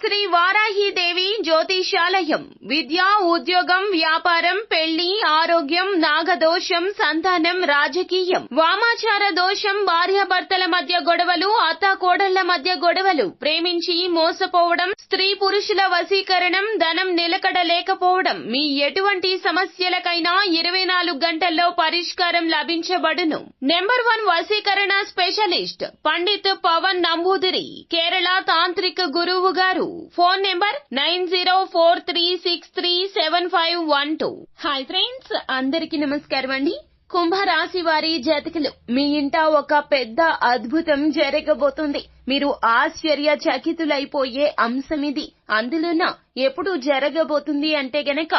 శ్రీ వారాహీదేవి జ్యోతిషాలయం విద్య, ఉద్యోగం, వ్యాపారం, పెళ్లి, ఆరోగ్యం, నాగదోషం, సంతానం, రాజకీయం, వామాచార దోషం, భార్యాభర్తల మధ్య గొడవలు, అత్తాకోడళ్ల మధ్య గొడవలు, ప్రేమించి మోసపోవడం, స్త్రీ పురుషుల వశీకరణం, ధనం నిలకడ లేకపోవడం, మీ ఎటువంటి సమస్యలకైనా 24 గంటల్లో పరిష్కారం లభించబడును. నెంబర్ 1 వశీకరణ స్పెషలిస్ట్ పండిత్ పవన్ నంబూదిరి, కేరళ తాంత్రిక గురువు గారు. Phone number 9043637512. హాయ్ ఫ్రెండ్స్, అందరికీ నమస్కారం అండి. కుంభరాశి వారి జాతకులు, మీ ఇంట ఒక పెద్ద అద్భుతం జరగబోతుంది. మీరు ఆశ్చర్యచకితులైపోయే అంశమిది. అందులోన ఎప్పుడు జరగబోతుంది అంటే గనక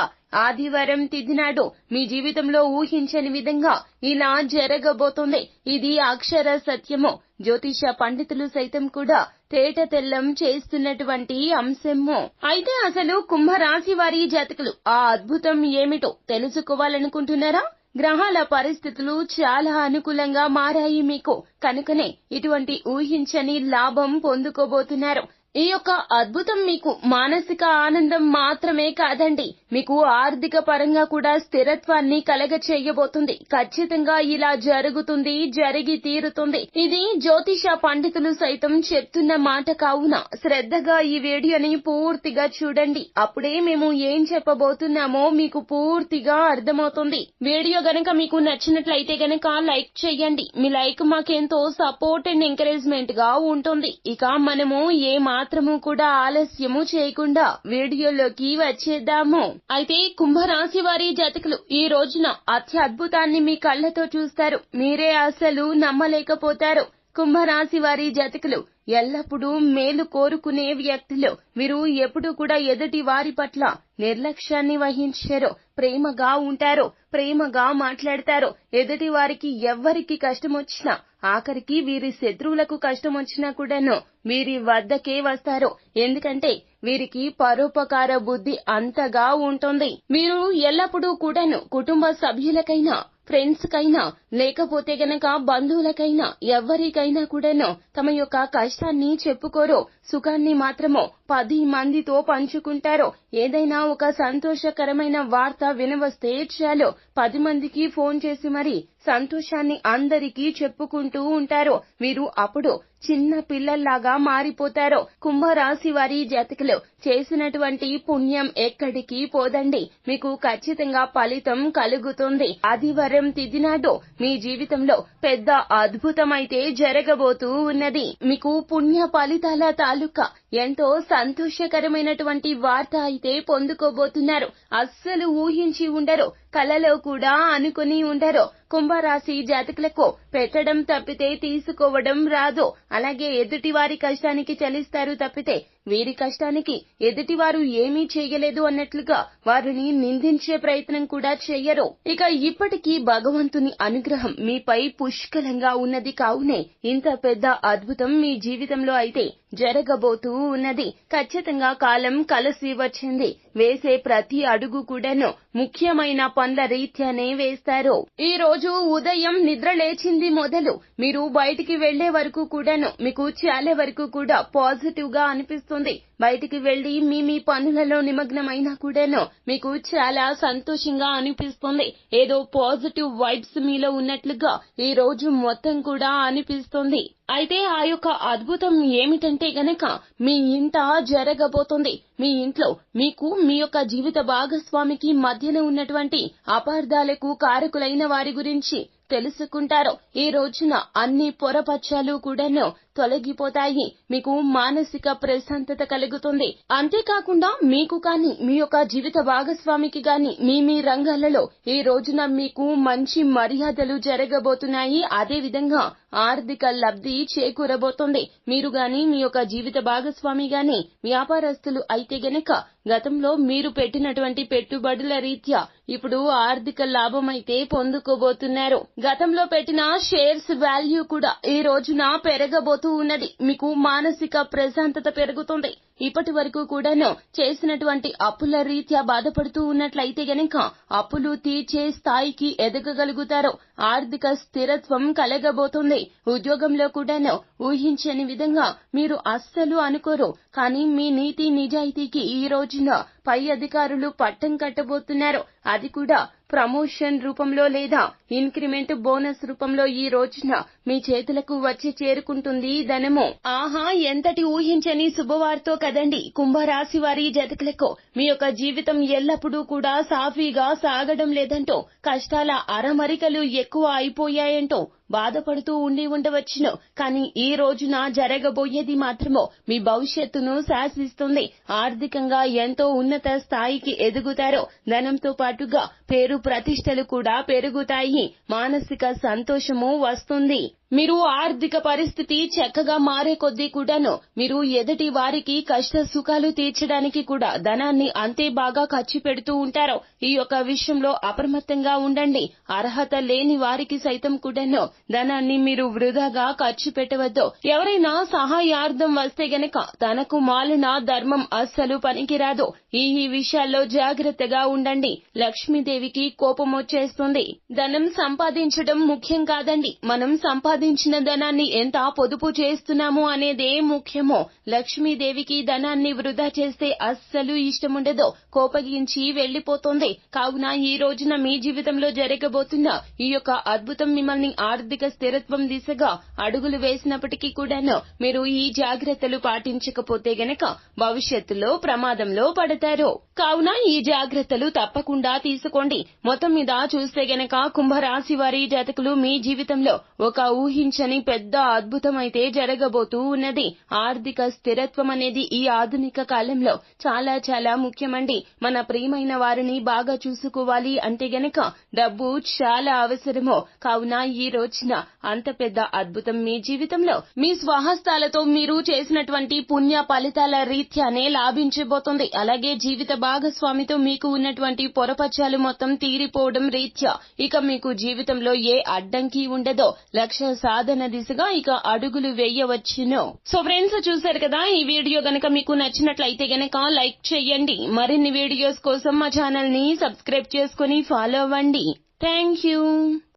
ఆదివారం తిథి నాడు మీ జీవితంలో ఊహించని విధంగా ఇలా జరగబోతుంది. ఇది అక్షర సత్యము. జ్యోతిష పండితులు సైతం కూడా తేట తెల్లం చేస్తున్నటువంటి అంశము. అయితే అసలు కుంభరాశి వారి జాతకులు ఆ అద్భుతం ఏమిటో తెలుసుకోవాలనుకుంటున్నారా? గ్రహాల పరిస్థితులు చాలా అనుకూలంగా మారాయి మీకు. కనుకనే ఇటువంటి ఊహించని లాభం పొందుకోబోతున్నారు. ఈ యొక్క అద్భుతం మీకు మానసిక ఆనందం మాత్రమే కాదండి, మీకు ఆర్థిక పరంగా కూడా స్థిరత్వాన్ని కలగచేయబోతుంది. ఖచ్చితంగా ఇలా జరుగుతుంది, జరిగి తీరుతుంది. ఇది జ్యోతిష పండితులు సైతం చెప్తున్న మాట కావున శ్రద్ధగా ఈ వీడియోని పూర్తిగా చూడండి. అప్పుడే మేము ఏం చెప్పబోతున్నామో మీకు పూర్తిగా అర్థమవుతుంది. వీడియో గనక మీకు నచ్చినట్లయితే గనక లైక్ చేయండి. మీ లైక్ మాకెంతో సపోర్ట్ అండ్ ఎంకరేజ్మెంట్ గా ఉంటుంది. ఇక మనము ఏ మాత్రము కూడా ఆలస్యము చేయకుండా వీడియోలోకి వచ్చేద్దాము. అయితే కుంభరాశి వారి జాతకులు ఈ రోజున అత్యద్భుతాన్ని మీ కళ్ళతో చూస్తారు. మీరే అసలు నమ్మలేకపోతారు. కుంభరాశి వారి జాతకులు ఎల్లప్పుడూ మేలు కోరుకునే వ్యక్తులు. మీరు ఎప్పుడూ కూడా ఎదుటి వారి పట్ల నిర్లక్ష్యాన్ని వహించారు. ప్రేమగా ఉంటారు, ప్రేమగా మాట్లాడతారు. ఎదుటి వారికి ఎవ్వరికి కష్టమొచ్చినా, ఆఖరికి వీరి శత్రువులకు కష్టమొచ్చినా కూడాను వీరి వద్దకే వస్తారు. ఎందుకంటే వీరికి పరోపకార బుద్ధి అంతగా ఉంటుంది. మీరు ఎల్లప్పుడూ కూడాను కుటుంబ సభ్యులకైనా, ఫ్రెండ్స్ కైనా, లేకపోతే గనక బంధువులకైనా, ఎవరికైనా కూడాను తమ యొక్క కష్టాన్ని చెప్పుకోరు. సుఖాన్ని మాత్రము 10 మందితో పంచుకుంటారు. ఏదైనా ఒక సంతోషకరమైన వార్త వినవస్తే చాలు 10 మందికి ఫోన్ చేసి మరి సంతోషాన్ని అందరికీ చెప్పుకుంటూ ఉంటారు. వీరు అప్పుడు చిన్న పిల్లల్లాగా మారిపోతారు. కుంభరాశి వారి జాతకులు చేసినటువంటి పుణ్యం ఎక్కడికి పోదండి, మీకు ఖచ్చితంగా ఫలితం కలుగుతుంది. ఆదివారం తిథి నాడు మీ జీవితంలో పెద్ద అద్భుతమైతే జరగబోతూ ఉన్నది. మీకు పుణ్య ఫలితాల తాలూకా ఎంతో సంతోషకరమైనటువంటి వార్త అయితే పొందుకోబోతున్నారు. అస్సలు ఊహించి ఉండరు, కలలో కూడా అనుకుని ఉండరు. కుంభరాశి జాతకులకు పెట్టడం తప్పితే తీసుకోవడం రాదు. అలాగే ఎదుటి వారి కష్టానికి చలిస్తారు తప్పితే వీరి కష్టానికి ఎదుటివారు ఏమీ చేయలేదు అన్నట్లుగా వారిని నిందించే ప్రయత్నం కూడా చెయ్యరు. ఇక ఇప్పటికీ భగవంతుని అనుగ్రహం మీపై పుష్కలంగా ఉన్నది. కావునే ఇంత పెద్ద అద్భుతం మీ జీవితంలో అయితే జరగబోతూ ఉన్నది. ఖచ్చితంగా కాలం కలిసి వచ్చింది. వేసే ప్రతి అడుగు కూడాను ముఖ్యమైన పనుల రీత్యానే వేస్తారు. ఈ రోజు ఉదయం నిద్ర లేచింది మొదలు మీరు బయటికి వెళ్లే వరకు కూడాను మీకు చాలా వరకు కూడా పాజిటివ్ గా అనిపిస్తుంది. బయటికి వెళ్లి మీ పనులలో నిమగ్నమైనా కూడాను మీకు చాలా సంతోషంగా అనిపిస్తుంది. ఏదో పాజిటివ్ వైబ్స్ మీలో ఉన్నట్లుగా ఈ రోజు మొత్తం కూడా అనిపిస్తుంది. అయితే ఆ యొక్క అద్భుతం ఏమిటంటే గనక మీ ఇంట జరగబోతుంది. మీ ఇంట్లో మీకు మీ యొక్క జీవిత భాగస్వామికి మధ్యన ఉన్నటువంటి అపార్థాలకు కారకులైన వారి గురించి తెలుసుకుంటారు. ఈ రోజున అన్ని పొరపచ్చాలు కూడాను తొలగిపోతాయి. మీకు మానసిక ప్రశాంతత కలుగుతుంది. అంతేకాకుండా మీకు కాని మీ యొక్క జీవిత భాగస్వామికి గాని మీ రంగాలలో ఈ రోజున మీకు మంచి మర్యాదలు జరగబోతున్నాయి. అదే విధంగా ఆర్థిక లబ్ధి చేకూరబోతుంది. మీరు గాని మీ యొక్క జీవిత భాగస్వామి గాని వ్యాపారస్తులు అయితే గనక గతంలో మీరు పెట్టినటువంటి పెట్టుబడుల రీత్యా ఇప్పుడు ఆర్థిక లాభం అయితే పొందుకోబోతున్నారు. గతంలో పెట్టిన షేర్స్ వాల్యూ కూడా ఈ రోజున పెరగబోతూ ఉన్నది. మీకు మానసిక ప్రశాంతత పెరుగుతుంది. ఇప్పటి వరకు కూడాను చేసినటువంటి అప్పుల రీత్యా బాధపడుతూ ఉన్నట్లయితే గనక అప్పులు తీర్చే స్థాయికి ఎదగగలుగుతారు. ఆర్థిక స్థిరత్వం కలగబోతుంది. ఉద్యోగంలో కూడాను ఊహించని విధంగా మీరు అస్సలు అనుకోరు, కానీ మీ నీతి నిజాయితీకి ఈ రోజున పై అధికారులు పట్టం కట్టబోతున్నారు. అది కూడా ప్రమోషన్ రూపంలో లేదా ఇంక్రిమెంట్ బోనస్ రూపంలో ఈ రోజున మీ చేతులకు వచ్చి చేరుకుంటుంది ధనము. ఆహా, ఎంతటి ఊహించని శుభవార్తో కదండి కుంభరాశి వారి జాతకులకు. మీ యొక్క జీవితం ఎల్లప్పుడూ కూడా సాఫీగా సాగడం లేదంటూ, కష్టాల అరమరికలు ఎక్కువ అయిపోయాయంటూ బాధపడుతూ ఉండవచ్చును. కానీ ఈ రోజున జరగబోయేది మాత్రమో మీ భవిష్యత్తును శాసిస్తుంది. ఆర్థికంగా ఎంతో ఉన్నత స్థాయికి ఎదుగుతారు. ధనంతో పాటుగా పేరు ప్రతిష్టలు కూడా పెరుగుతాయి. మానసిక సంతోషము వస్తుంది. మీరు ఆర్థిక పరిస్థితి చక్కగా మారే కొద్దీ కూడాను మీరు ఎదుటి వారికి కష్ట సుఖాలు తీర్చడానికి కూడా ధనాన్ని అంతే బాగా ఖర్చు పెడుతూ ఉంటారు. ఈ యొక్క విషయంలో అప్రమత్తంగా ఉండండి. అర్హత లేని వారికి సైతం కూడాను ధనాన్ని మీరు వృధాగా ఖర్చు పెట్టవద్దు. ఎవరైనా సహాయార్థం వస్తే గనక తనకు మాలిన ధర్మం అస్సలు పనికిరాదు. ఈ విషయాల్లో జాగ్రత్తగా ఉండండి. లక్ష్మీదేవికి కోపం వచ్చేస్తుంది. ధనం సంపాదించడం ముఖ్యం కాదండి, మనం సంపాదించిన ధనాన్ని ఎంత పొదుపు చేస్తున్నాము అనేదే ముఖ్యమో. లక్ష్మీదేవికి ధనాన్ని వృధా చేస్తే అస్సలు ఇష్టముండదు, కోపగించి వెళ్లిపోతుంది. కావున ఈ రోజున మీ జీవితంలో జరగబోతున్న ఈ యొక్క అద్భుతం మిమ్మల్ని ఆర్థిక స్థిరత్వం దిశగా అడుగులు వేసినప్పటికీ కూడాను మీరు ఈ జాగ్రత్తలు పాటించకపోతే గనక భవిష్యత్తులో ప్రమాదంలో పడతారు. కావున ఈ జాగ్రత్తలు తప్పకుండా తీసుకోండి. మొత్తం మీద చూస్తే గనక కుంభరాశి వారి జాతకులు మీ జీవితంలో ఒక ఊహించని పెద్ద అద్భుతం అయితే జరగబోతూ ఉన్నది. ఆర్థిక స్థిరత్వం అనేది ఈ ఆధునిక కాలంలో చాలా చాలా ముఖ్యమండి. మన ప్రియమైన వారిని బాగా చూసుకోవాలి అంటే గనక డబ్బు చాలా అవసరమో. కావున ఈ రోజున అంత పెద్ద అద్భుతం మీ జీవితంలో మీ స్వహస్తాలతో మీరు చేసినటువంటి పుణ్య ఫలితాల రీత్యానే లాభించబోతుంది. అలాగే జీవిత భాగస్వామితో మీకు ఉన్నటువంటి పొరపచ్చాలు మొత్తం తీరిపోవడం రీత్యా ఇక మీకు జీవితంలో ఏ అడ్డంకి ఉండదో. లక్ష్య సాధన దిశగా ఇక అడుగులు వేయవచ్చును. సో ఫ్రెండ్స్, చూశారు కదా, ఈ వీడియో గనక మీకు నచ్చినట్లయితే గనక లైక్ చేయండి. మరిన్ని వీడియోస్ కోసం మా ఛానల్ ని సబ్స్క్రైబ్ చేసుకుని ఫాలో అవ్వండి. Thank you.